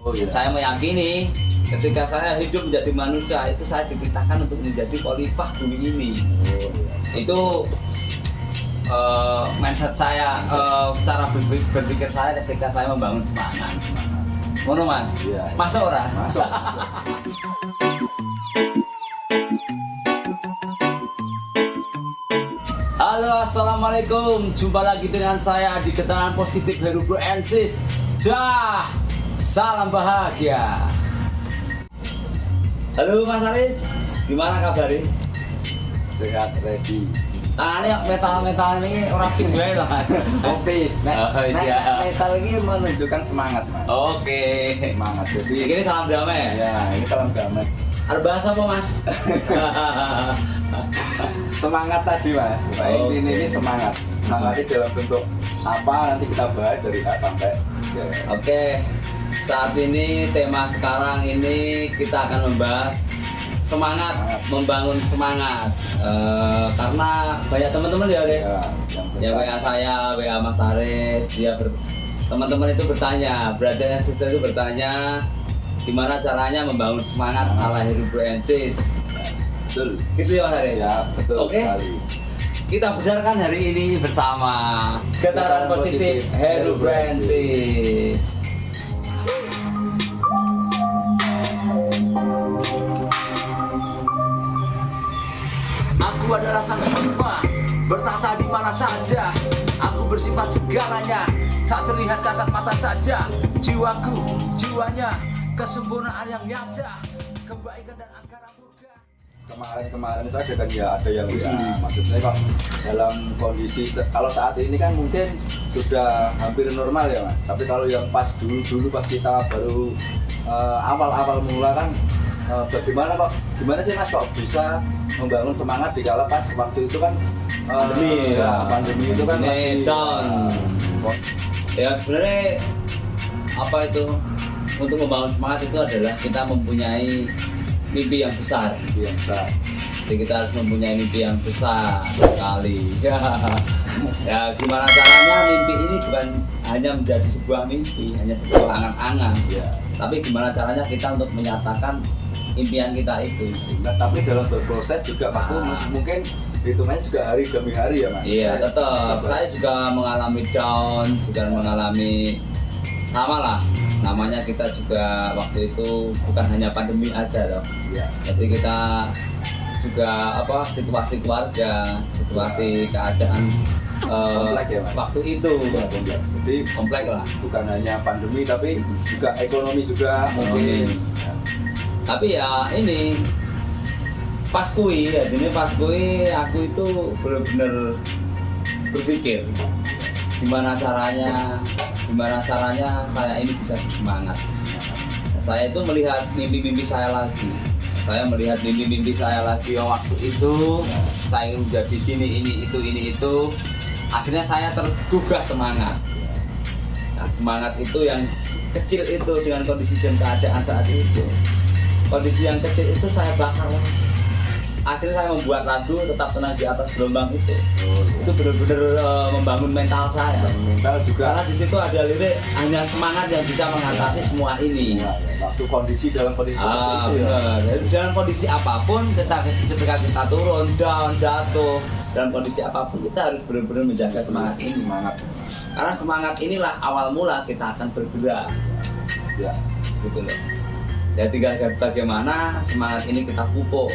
Oh iya. Saya meyakini ketika saya hidup menjadi manusia itu saya dititahkan untuk menjadi khalifah bumi ini. Oh iya. Itu mindset saya, cara berpikir saya ketika saya membangun semangat. Ngono Mas? Iya. Masuk ora? Masuk. Halo, assalamualaikum. Jumpa lagi dengan saya di Keterangan Positif Heru Bro and Sis. Jah, salam bahagia. Halo Mas Aris, gimana kabarnya? Sehat, ready. Tangannya metal ini orang pis wae lah Mas. Kopis. Oh, iya. Metal ini menunjukkan semangat, Mas. Oke. Semangat. Jadi Ini salam damai. ya, ini salam damai. Ada bahasa apa Mas? Semangat tadi, Mas. Oke. Ini semangat. Semangatnya dalam bentuk apa nanti kita bahas dari A sampai Z. Oke. Saat ini tema sekarang ini kita akan membahas semangat, membangun semangat. Karena banyak teman-teman ya, Res. Ya WA saya, WA Mas Aris, teman-teman itu bertanya, brother and sister itu bertanya gimana caranya membangun semangat ala Heru Bro and Sis. Betul. Gitu ya Mas Aris? Ya, betul Oke. sekali. Kita bicarakan hari ini bersama Getaran Positif Heru Bro and Sis. Aku adalah sang Sukma, bertahta di mana saja. Aku bersifat segalanya, tak terlihat kasat mata saja. Jiwaku, jiwanya, kesempurnaan yang nyata, kebaikan dan angkara murka. Kemarin itu ada yang WA. Maksudnya kok dalam kondisi kalau saat ini kan mungkin sudah hampir normal ya, Mas. Tapi kalau yang pas dulu pas kita baru awal mula kan gimana sih Mas kok bisa membangun semangat di kala pas waktu itu kan pandemi itu kan ini down. Ya sebenarnya apa itu, untuk membangun semangat itu adalah kita mempunyai mimpi yang besar. biasa. Jadi kita harus mempunyai mimpi yang besar sekali. Ya gimana caranya mimpi ini bukan hanya menjadi sebuah mimpi, hanya sebuah angan-angan. Ya. Tapi gimana caranya kita untuk menyatakan impian kita itu. Nah, tapi dalam berproses juga Pak mungkin hitungannya juga hari demi hari ya Mas. Iya tetap. Saya juga mengalami down, juga mengalami sama lah. Namanya kita juga waktu itu bukan hanya pandemi aja loh. Iya. Jadi kita juga situasi keluarga, situasi keadaan Komplek ya, Mas? waktu itu Ya, komplek. Jadi komplek lah. bukan hanya pandemi tapi juga ekonomi juga mungkin. Ya. Tapi ya ini pas kui aku itu benar-benar berpikir gimana caranya saya ini bisa bersemangat. Saya itu melihat mimpi-mimpi saya lagi. Yang waktu itu saya ingin menjadi ini itu. Akhirnya saya tergugah semangat. Nah, semangat itu yang kecil itu dengan kondisi dan keadaan saat itu. Kondisi yang kecil itu saya bakar. Akhirnya saya membuat lagu Tetap Tenang di Atas Gelombang itu. Itu benar-benar membangun mental saya. Mental juga. Karena di situ ada lirik hanya semangat yang bisa mengatasi semua ini. Semua, ya. Waktu dalam kondisi seperti itu ya. Benar. Jadi dalam kondisi apapun ketika kita turun, down, jatuh, dalam kondisi apapun kita harus benar-benar menjaga semangat ini. Semangat. Karena semangat inilah awal mula kita akan bergerak. Ya. Gitu loh. Jadi bagaimana semangat ini kita pupuk.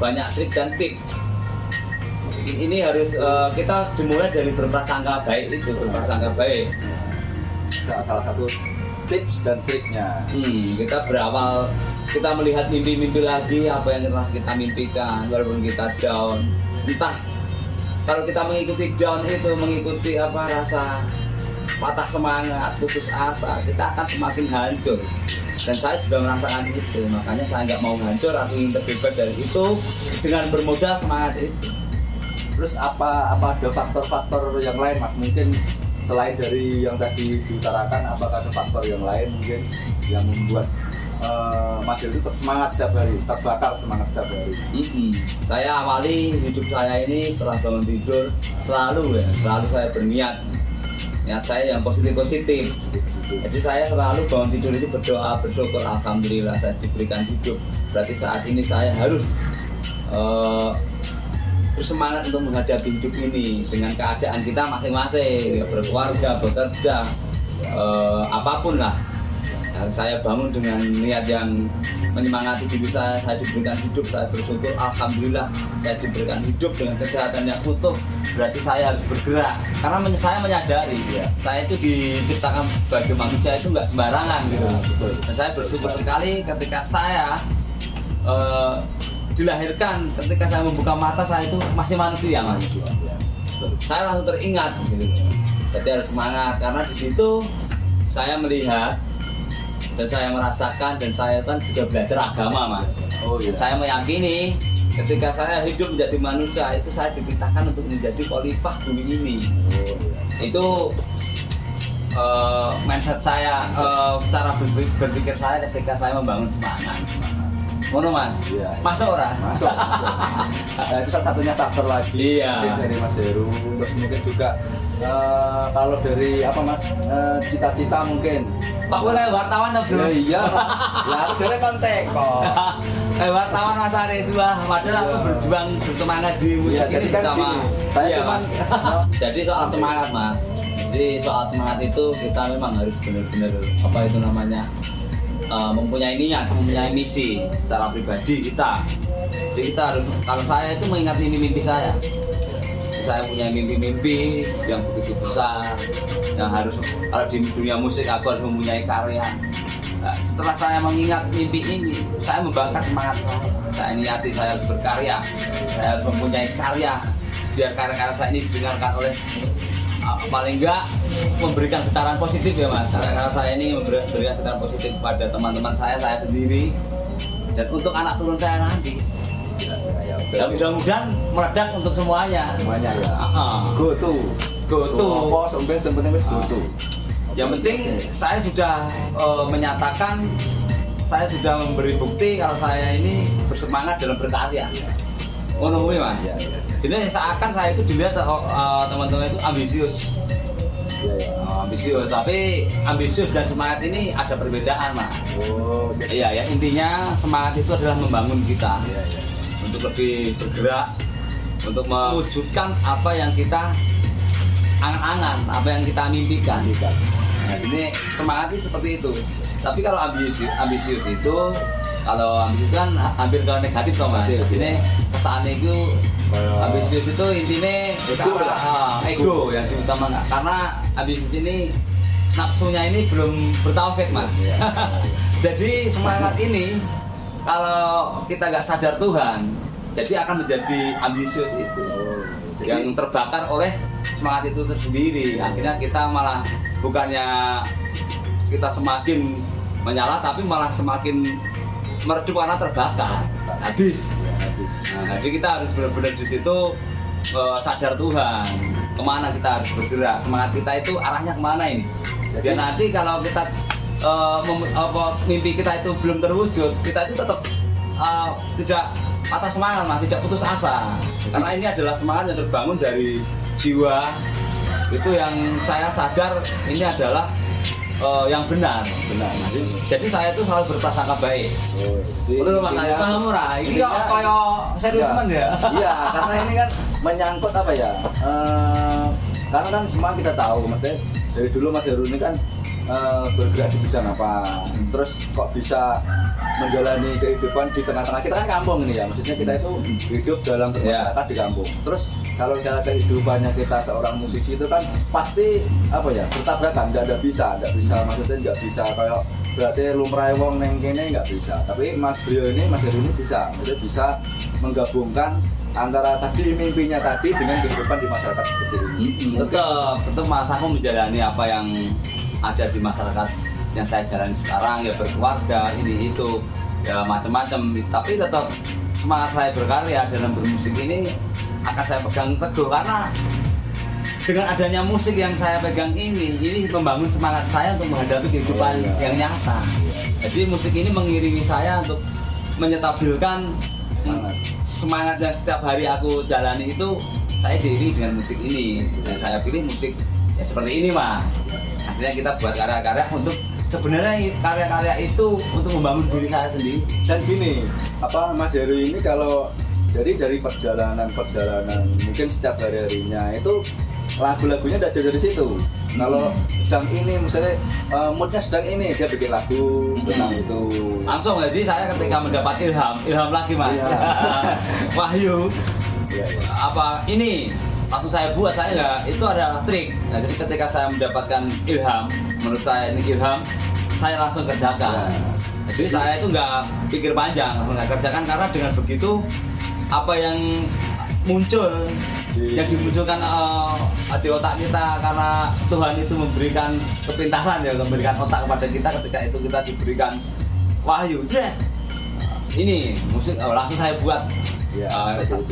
Banyak trik dan tips. Ini harus kita dimulai dari berprasangka baik itu, berprasangka baik. Salah satu tips dan triknya. Kita berawal, kita melihat mimpi-mimpi lagi apa yang telah kita mimpikan walaupun kita down. Entah kalau kita mengikuti down itu, mengikuti rasa patah semangat, putus asa, kita akan semakin hancur. Dan saya juga merasakan itu, makanya saya nggak mau hancur, aku ingin terbebas dari itu dengan bermodal semangat itu. Terus apa ada faktor-faktor yang lain Mas? Mungkin selain dari yang tadi diutarakan, apakah ada faktor yang lain mungkin yang membuat Mas Heru itu semangat setiap hari, terbakar semangat setiap hari? Saya awali hidup saya ini setelah bangun tidur selalu saya berniat niat saya yang positif. Jadi saya selalu bangun tidur itu berdoa, bersyukur, alhamdulillah saya diberikan hidup. Berarti saat ini saya harus bersemangat untuk menghadapi hidup ini dengan keadaan kita masing-masing, berkeluarga, bekerja, apapun lah. Nah, saya bangun dengan niat yang menyemangati diri saya diberikan hidup, saya bersyukur, alhamdulillah saya diberikan hidup dengan kesehatan yang utuh. Berarti saya harus bergerak, karena saya menyadari saya itu diciptakan sebagai manusia itu nggak sembarangan gitu. Dan saya bersyukur sekali ketika saya dilahirkan, ketika saya membuka mata saya itu masih manusia Mas. Saya langsung teringat gitu. Jadi harus semangat, karena di situ saya melihat dan saya merasakan, dan saya kan juga belajar agama Mas. Saya meyakini ketika saya hidup menjadi manusia itu saya diciptakan untuk menjadi khalifah bumi ini. Itu mindset saya, cara berpikir saya ketika saya membangun semangat. Ngono Mas? Iya. Masuk ora? Masuk. Nah, itu salah satunya faktor lagi dari Mas Heru. Terus mungkin juga kalau dari apa Mas, cita-cita mungkin. Pak boleh wartawan atau belum? Iya. Ya aku jalan kontek kok. Wartawan Mas Aris, wah padahal aku berjuang bersemangat di musik ini bersama. Saya cuman jadi soal semangat Mas. Jadi soal semangat itu kita memang harus benar-benar apa itu namanya, mempunyai niat, mempunyai misi secara pribadi kita. Jadi kita harus, kalau saya itu mengingat mimpi-mimpi saya. Saya punya mimpi-mimpi yang begitu besar, yang harus, kalau di dunia musik aku harus mempunyai karya. Nah, setelah saya mengingat mimpi ini, saya membakar semangat saya. Saya niati saya harus berkarya, saya harus mempunyai karya, biar karya-karya saya ini didengarkan oleh paling enggak memberikan getaran positif ya Mas. Karena saya ini memberikan getaran positif pada teman-teman saya sendiri, dan untuk anak turun saya nanti. Dan mudah-mudahan meledak untuk semuanya. Semuanya ya. Go to. Apa sampai sempetnya wis go to. Yang penting saya sudah menyatakan, saya sudah memberi bukti kalau saya ini bersemangat dalam berkarya. Ngono kuwi Mas. Jadi seakan saya itu dilihat teman-teman itu ambisius. Ambisius, tapi ambisius dan semangat ini ada perbedaan Mas. Iya ya, intinya semangat itu adalah membangun kita untuk lebih bergerak, untuk mewujudkan apa yang kita angan-angan, apa yang kita mimpikan. Nah, ini semangat itu seperti itu. Tapi kalau ambisius itu, kalau ambisius kan hampir ke negatif toh Mas. Ini kesannya itu ambisius itu intinya ego yang diutamakan. Karena ambisius ini nafsunya ini belum bertauhid Mas. Jadi semangat ini kalau kita nggak sadar Tuhan, jadi akan menjadi ambisius itu, yang terbakar oleh semangat itu tersendiri. Akhirnya kita malah bukannya kita semakin menyala, tapi malah semakin meredup karena terbakar, habis. Nah, jadi kita harus benar-benar di situ sadar Tuhan, kemana kita harus bergerak, semangat kita itu arahnya kemana ini. Biar nanti kalau kita mimpi kita itu belum terwujud, kita itu tetap tidak patah semangat Mas, tidak putus asa. Karena ini adalah semangat yang terbangun dari jiwa itu, yang saya sadar ini adalah yang benar. Jadi saya itu selalu berprasangka baik. Betul Mas, saya paham ora? Ini kok kaya serius men ya? Iya, karena ini kan menyangkut apa ya? Karena kan semua kita tahu, maksudnya dari dulu Mas Heru ini kan bergerak di bidang apa, terus kok bisa menjalani kehidupan di tengah-tengah, kita kan kampung ini ya, maksudnya kita itu hidup dalam bermasyarakat di kampung. Terus kalau misalnya kehidupannya kita seorang musisi itu kan pasti apa ya, bertabrakan, nggak bisa maksudnya nggak bisa kayak berarti lumrah wong neng kene nggak bisa. Tapi Mas Heru ini bisa, maksudnya bisa menggabungkan antara tadi mimpinya tadi dengan kehidupan di masyarakat seperti ini. Tetap Mas, aku menjalani apa yang ada di masyarakat yang saya jalani sekarang, ya berkeluarga, ini itu ya macam-macam. Tapi tetap semangat saya berkarya dalam bermusik ini akan saya pegang teguh, karena dengan adanya musik yang saya pegang ini membangun semangat saya untuk menghadapi kehidupan yang nyata. Jadi musik ini mengiringi saya untuk menyetabilkan semangat yang setiap hari aku jalani itu. Saya diiringi dengan musik ini, dan saya pilih musik ya seperti ini Mas. Akhirnya kita buat karya-karya untuk sebenarnya karya-karya itu untuk membangun diri saya sendiri. Dan gini, apa Mas Heru ini kalau dari perjalanan mungkin setiap hari-harinya itu lagu-lagunya udah jauh dari situ. Kalau sedang ini misalnya moodnya sedang ini dia bikin lagu tentang itu. Langsung jadi saya ketika mendapat ilham lagi Mas. Iya. Wahyu. Iya, iya. Apa ini langsung saya buat, saya nggak, itu adalah trik. Nah, jadi ketika saya mendapatkan ilham, menurut saya ini ilham, saya langsung kerjakan. Ya. Jadi saya itu nggak pikir panjang, langsung nggak kerjakan, karena dengan begitu apa yang muncul, yang dimunculkan di otak kita, karena Tuhan itu memberikan kepintaran ya, memberikan otak kepada kita, ketika itu kita diberikan wahyu, ini musik langsung saya buat. Ya,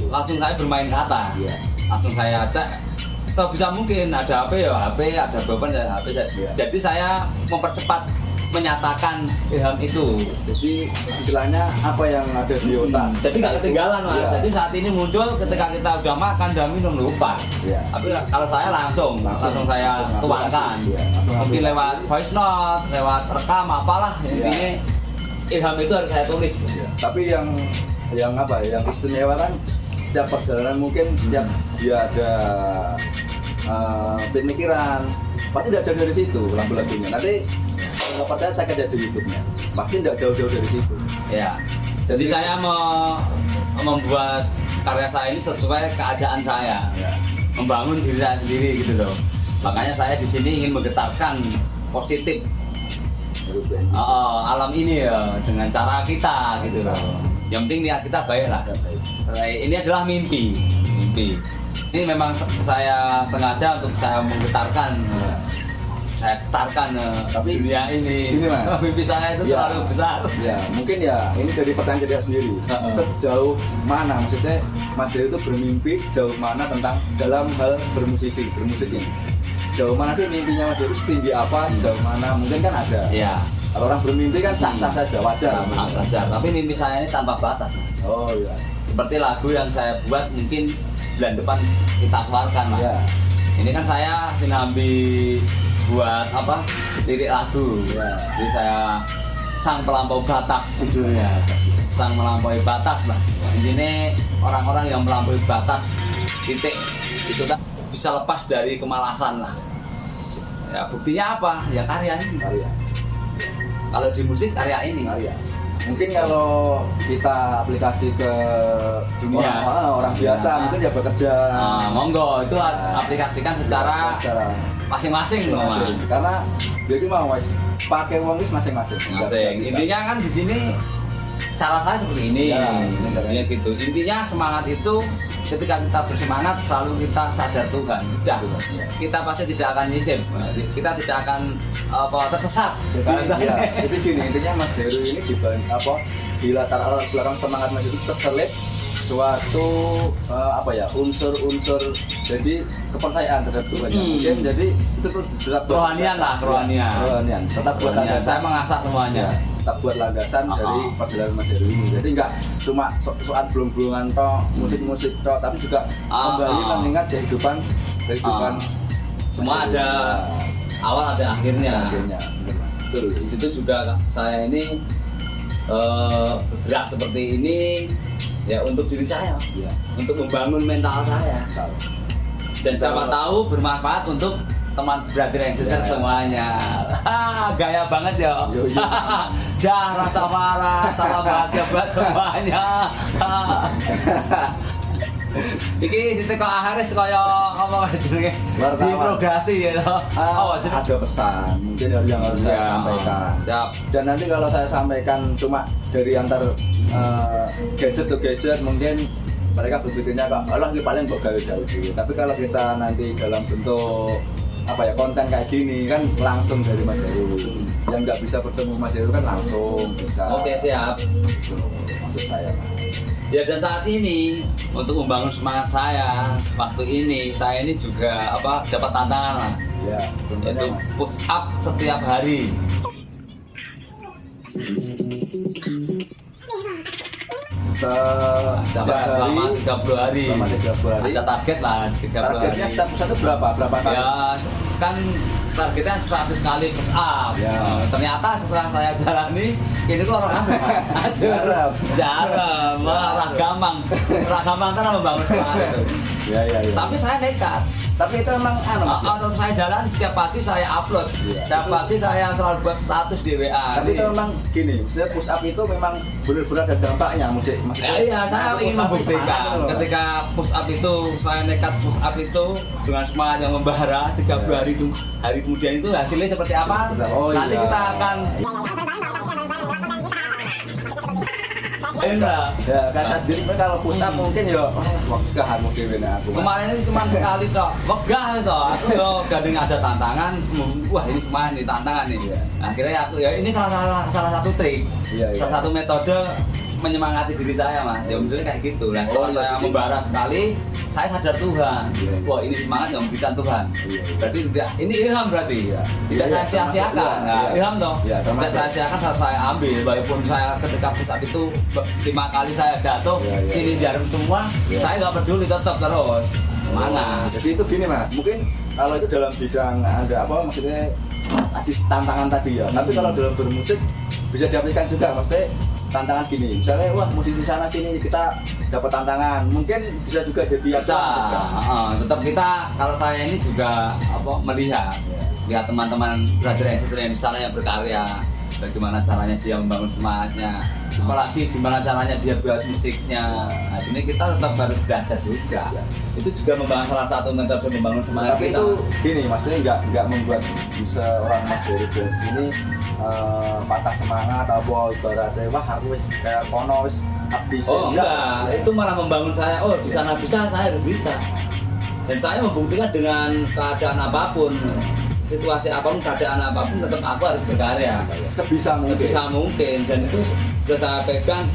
langsung saya bermain kata. Ya. Langsung saya cek sebisa mungkin, ada HP ya HP, ada beban ya HP. Ya. Jadi saya mempercepat menyatakan ilham itu. Jadi istilahnya apa yang ada di otak. Jadi nggak ketinggalan Mas. Ya. Jadi saat ini muncul ketika kita udah makan, udah minum, lupa. Ya. Tapi kalau saya langsung saya tuangkan. Ya. Mungkin lewat voice note, lewat rekam, apalah intinya ilham itu harus saya tulis. Ya. Tapi yang apa? Yang istimewa kan setiap perjalanan mungkin setiap dia ada pemikiran pasti tidak jauh dari situ lagu-lagunya. Nanti kalau percaya cek aja di YouTube-nya, pasti tidak jauh-jauh dari situ. Ya. Jadi saya membuat karya saya ini sesuai keadaan saya, Ya. membangun diri saya sendiri gitu loh. Makanya saya di sini ingin menggetarkan positif alam ini ya dengan cara kita gitu loh. Yang penting niat kita baik lah. Ini adalah mimpi. Ini memang saya sengaja untuk saya menggetarkan. Saya getarkan Tapi dunia ini. Mas. Mimpi saya itu Ya. terlalu besar. Ya, mungkin ya ini dari pertanyaan dia sendiri. Sejauh mana maksudnya Mas Heru itu bermimpi sejauh mana tentang dalam hal bermusik ini? Sejauh mana sih mimpinya Mas Heru, setinggi apa, sejauh mana? Mungkin kan ada. Ya. Kalau orang bermimpi kan sah-sah saja, wajar. Wajar. Tapi mimpi saya ini tanpa batas. Oh iya. Seperti lagu yang saya buat mungkin bulan depan kita keluarkan Mas. Ya. Ini kan saya sinambi buat apa? Lirik lagu. Ya. Jadi saya sang pelampau batas judulnya. Sang melampaui batas lah. Intinya orang-orang yang melampaui batas titik itu kan bisa lepas dari kemalasan lah. Ya buktinya apa? Ya karya ini. Karya. Kalau di musik karya ini. Karya. Mungkin kalau kita aplikasi ke Dunia. orang biasa, Ya. mungkin dia bekerja. Monggo itu aplikasikan secara masing-masing loh Mas. Karena dia mau Mas pakai wong wis masing-masing. Intinya kan di sini cara saya seperti ini. Ya, Intinya gitu. Intinya semangat itu ketika kita bersemangat selalu kita sadar Tuhan. Udah. Ya. Kita pasti tidak akan nyisim. Kita tidak akan tersesat. Jadi gini, intinya Mas Heru ini di latar belakang semangat Mas itu terselip suatu unsur jadi kepercayaan terhadap Tuhan. Mungkin jadi itu tuh tetap Kerohanian lah, kerohanian. Tetap buat landasan. Saya mengasah semuanya. Tetap buat landasan dari perjalanan Mas Heru ini. Jadi nggak cuma soal belum-belungan toh, musik-musik toh, tapi juga kembali mengingat kehidupan semua ada awal ada akhirnya. Betul. Di situ juga saya ini bergerak seperti ini ya untuk diri saya, Iya. untuk membangun mental saya. Tahu. Dan siapa tahu bermanfaat untuk teman brother and sister semuanya. Gaya banget ya. Yo, yo. Jah rasa marah, salam bahagia buat semuanya. Iki diteko Aharis kaya apa jenenge? Diinterogasi ya toh. Ada pesan mungkin yang harus saya sampaikan. Siap. Dan nanti kalau saya sampaikan cuma dari antar gadget ke gadget, mungkin mereka berpikirnya kok Allah ini paling buat gawe-gawe dulu. Tapi kalau kita nanti dalam bentuk konten kayak gini kan langsung dari Mas Heru. Yang nggak bisa bertemu Mas Heru kan langsung bisa. Oke, siap. Itu maksud saya, Mas. Ya, dan saat ini untuk membangun semangat saya waktu ini saya ini juga dapat tantangan lah. Ya, Yaitu push up setiap hari. Selama 30 hari. Selama 30 hari. Ada target lah 30 hari. Targetnya setiap pusat itu berapa kali? Ya kan targetnya 100 kali push up. Ya. Ternyata setelah saya jalani ini kok orang jarang, ragamang kan membangun semangat itu. Ya. Tapi saya nekat. Tapi itu emang Mas. Kalau saya jalan setiap pagi saya upload. Iya. Setiap pagi saya selalu buat status di WA. Tapi itu memang gini, maksudnya push up itu memang benar-benar ada dampaknya maksudnya. Iya, saya ingin membuktikan ketika push up itu saya nekat push up itu dengan semangat yang membara 30 hari itu hari kemudian itu hasilnya seperti apa? Oh, nanti iya. kita akan enak. Ya, kayak sendiri kalau push up mungkin ya wegah anu dhewe nek aku. Kemarin ini cuma sekali tok, wegah toh. Aku yo gandeng ada tantangan, wah ini semuanya nih tantangan nih. Iya. Akhirnya aku ya ini salah satu trik, Iya. salah satu metode menyemangati diri saya mas. Ya misalnya kayak gitu. Nah setelah saya membara sekali, saya sadar Tuhan. Iya. Wah ini semangat yang memberikan Tuhan. Iya. Berarti tidak, ini ilham berarti. Iya. Tidak Iya, saya sia-siakan. termasuk, Nah, iya. ilham dong. Iya, Tidak termasuk. saya sia-siakan saat saya ambil. Walaupun saya ketika push up itu 5 kali saya jatuh, Iya, iya, sini iya. jarum semua, Iya. saya nggak peduli tetap terus. Mana? Jadi itu gini Mas, mungkin kalau itu dalam bidang ada apa maksudnya tadi tantangan tadi ya. Tapi kalau dalam bermusik bisa diaplikasikan juga maksudnya tantangan gini. Misalnya wah musisi sana sini kita dapat tantangan, mungkin bisa juga jadi Bisa. Tetap kita kalau saya ini juga melihat lihat teman-teman brother and sister yang di sana yang berkarya, bagaimana caranya dia membangun semangatnya, apalagi gimana caranya dia buat musiknya. Nah ini kita tetap harus belajar juga. Itu juga membangun salah satu metode membangun semangat Tapi kita. itu gini maksudnya nggak membuat seorang Mas Heri di sini patah semangat atau ibaratnya wah aku wis kayak kono wis habis. Enggak, itu malah membangun saya. Oh di sana bisa, saya harus bisa. Dan saya membuktikan dengan keadaan apapun, situasi apapun, keadaan apapun, tetap aku harus berkarya sebisa mungkin. sebisa mungkin. Dan itu sudah saya pegang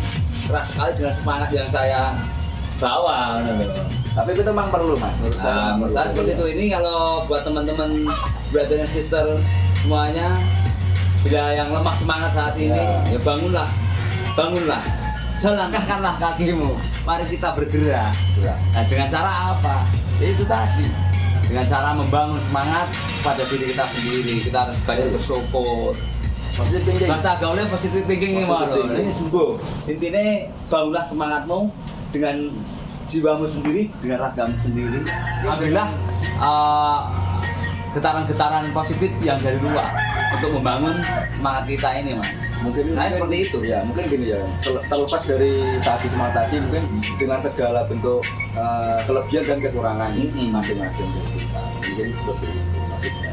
keras sekali dengan semangat yang saya bawa. Tapi itu memang perlu Mas. Menurut saya, Menurut saya seperti itu. Ini kalau buat teman-teman brother and sister semuanya, bila yang lemah semangat saat ini, ya bangunlah, langkahkanlah kakimu. Mari kita bergerak. Ya. Nah, dengan cara apa? Ya itu tadi. Dengan cara membangun semangat pada diri kita sendiri. Kita harus banyak bersyukur. Positive thinking. Bahasa gaulnya positive thinking Positive thinking. ini sungguh. Intinya bangunlah semangatmu dengan jiwamu sendiri, dengan ragamu sendiri. Ambillah getaran-getaran positif yang dari luar untuk membangun semangat kita ini, Mas. Mungkin seperti itu. Ya, mungkin gini ya. Terlepas dari tadi semangat tadi, mungkin dengan segala bentuk kelebihan dan kekurangan masing-masing dari kita. Mungkin seperti itu maksudnya.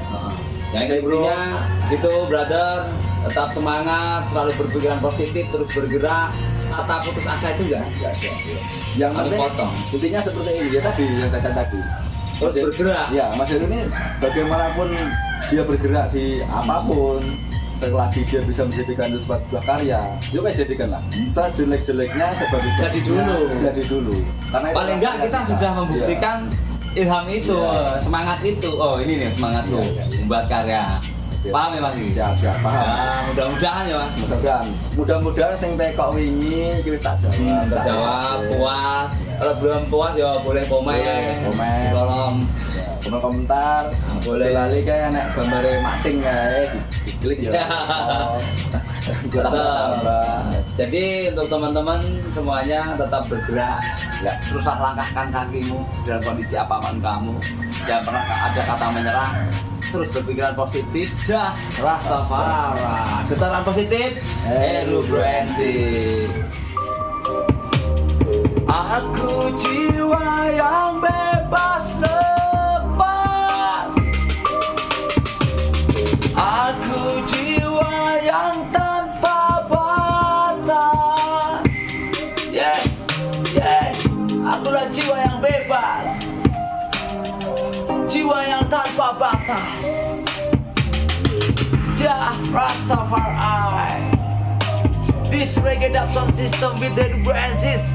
Yang Oke, bro. intinya gitu, brother, tetap semangat, selalu berpikiran positif, terus bergerak. Kata putus asa itu enggak ada. Yang Kami penting potong. intinya seperti ini ya tadi yang tadi. Terus bergerak. Ya, Mas Heru ini bagaimanapun dia bergerak di apapun, selagi dia bisa menjadikan itu sebuah karya, yuk jadikanlah. Sejelek-jeleknya sebagai jadi dulu. Karena itu Paling enggak kita sudah membuktikan ilham itu, semangat itu. Oh ini nih semangat tuh membuat karya. Paham ya Mas? Siap, paham. Ya, mudah-mudahan ya Mas. Mudah-mudahan sing tekok wingi iki wis tak jawab. Terjawab, puas. Kalau belum puas ya boleh komen. Kolom komentar. Boleh. Lali kayak anak gambare mating kae diklik ya. Jadi untuk teman-teman semuanya tetap bergerak. Ya, teruslah langkahkan kakimu dalam kondisi apapun kamu. Jangan pernah ada kata menyerah. Terus berpikiran positif. Jah, Rastafari. Getaran positif. Heru Broensi. Aku jiwa yang bebas lepas. Aku jiwa yang tanpa batas. Yeah. Akulah jiwa yang bebas. Jiwa yang tanpa batas. Jah Rastafari. This reggae dub sound system with the branches.